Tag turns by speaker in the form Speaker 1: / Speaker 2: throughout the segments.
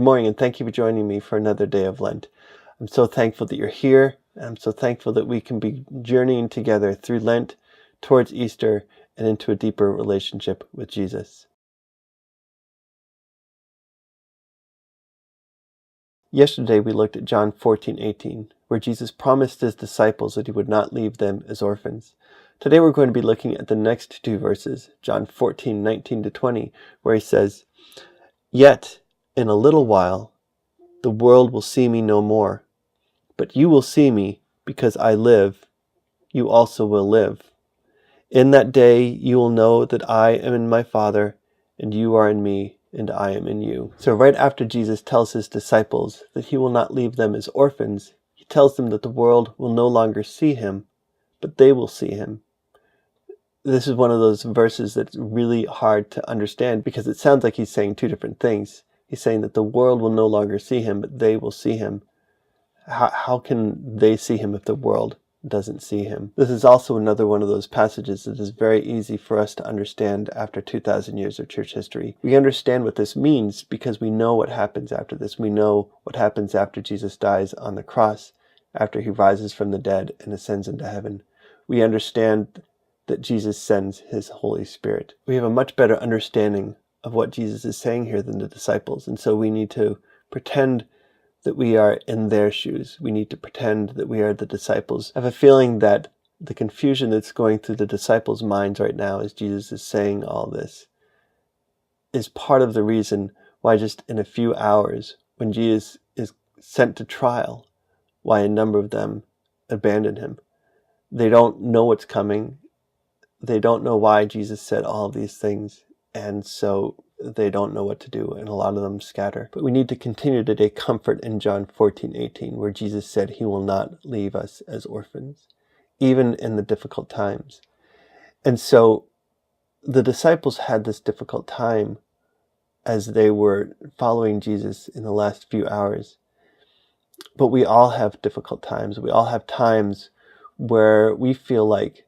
Speaker 1: morning, and thank you for joining me for another day of Lent. I'm so thankful that you're here, and I'm so thankful that we can be journeying together through Lent towards Easter and into a deeper relationship with Jesus. Yesterday we looked at John 14:18, where Jesus promised his disciples that he would not leave them as orphans. Today we're going to be looking at the next two verses, John 14:19-20, where he says, "Yet in a little while the world will see me no more, but you will see me, because I live, you also will live. In that day you will know that I am in my Father, and you are in me, and I am in you." So right after Jesus tells his disciples that he will not leave them as orphans, he tells them that the world will no longer see him, but they will see him. This is one of those verses that's really hard to understand because it sounds like he's saying two different things. He's saying that the world will no longer see him, but they will see him. How can they see him if the world doesn't see him? This is also another one of those passages that is very easy for us to understand after 2,000 years of church history. We understand what this means because we know what happens after this. We know what happens after Jesus dies on the cross, after he rises from the dead and ascends into heaven. We understand that Jesus sends his Holy Spirit. We have a much better understanding of what Jesus is saying here than the disciples, and so we need to pretend that we are in their shoes. We need to pretend that we are the disciples. I have a feeling that the confusion that's going through the disciples' minds right now as Jesus is saying all this is part of the reason why just in a few hours, when Jesus is sent to trial, why a number of them abandon him. They don't know what's coming. They don't know why Jesus said all of these things, and so they don't know what to do, and a lot of them scatter. But we need to continue to take comfort in John 14:18, where Jesus said he will not leave us as orphans, even in the difficult times. And so the disciples had this difficult time as they were following Jesus in the last few hours. But we all have difficult times. We all have times where we feel like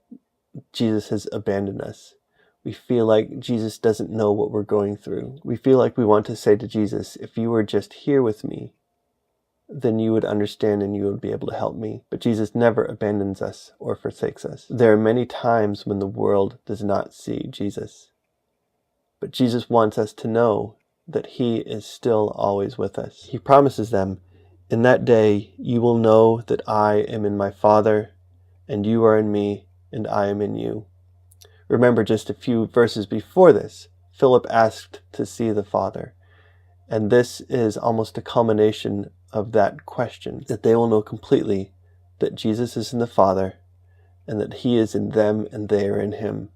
Speaker 1: Jesus has abandoned us. We feel like Jesus doesn't know what we're going through. We feel like we want to say to Jesus, if you were just here with me, then you would understand and you would be able to help me. But Jesus never abandons us or forsakes us. There are many times when the world does not see Jesus. But Jesus wants us to know that he is still always with us. He promises them, in that day you will know that I am in my Father, and you are in me, and I am in you. Remember, just a few verses before this, Philip asked to see the Father. And this is almost a culmination of that question, that they will know completely that Jesus is in the Father and that he is in them and they are in him.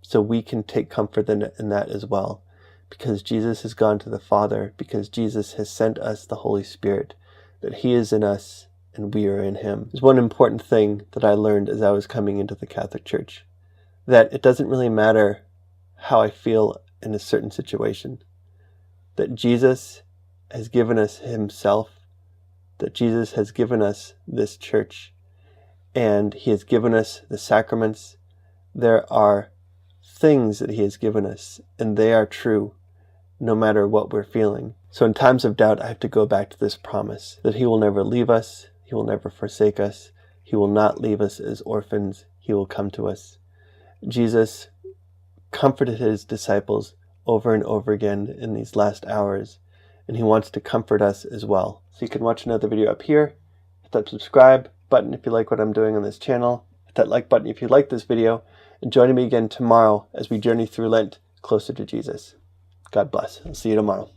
Speaker 1: So we can take comfort in that as well, because Jesus has gone to the Father, because Jesus has sent us the Holy Spirit, that he is in us and we are in him. There's one important thing that I learned as I was coming into the Catholic Church, that it doesn't really matter how I feel in a certain situation, that Jesus has given us himself, that Jesus has given us this church, and he has given us the sacraments. There are things that he has given us, and they are true no matter what we're feeling. So in times of doubt, I have to go back to this promise, that he will never leave us, he will never forsake us, he will not leave us as orphans, he will come to us. Jesus comforted his disciples over and over again in these last hours, and he wants to comfort us as well. So you can watch another video up here. Hit that subscribe button if you like what I'm doing on this channel. Hit that like button if you like this video, and join me again tomorrow as we journey through Lent closer to Jesus. God bless. I'll see you tomorrow.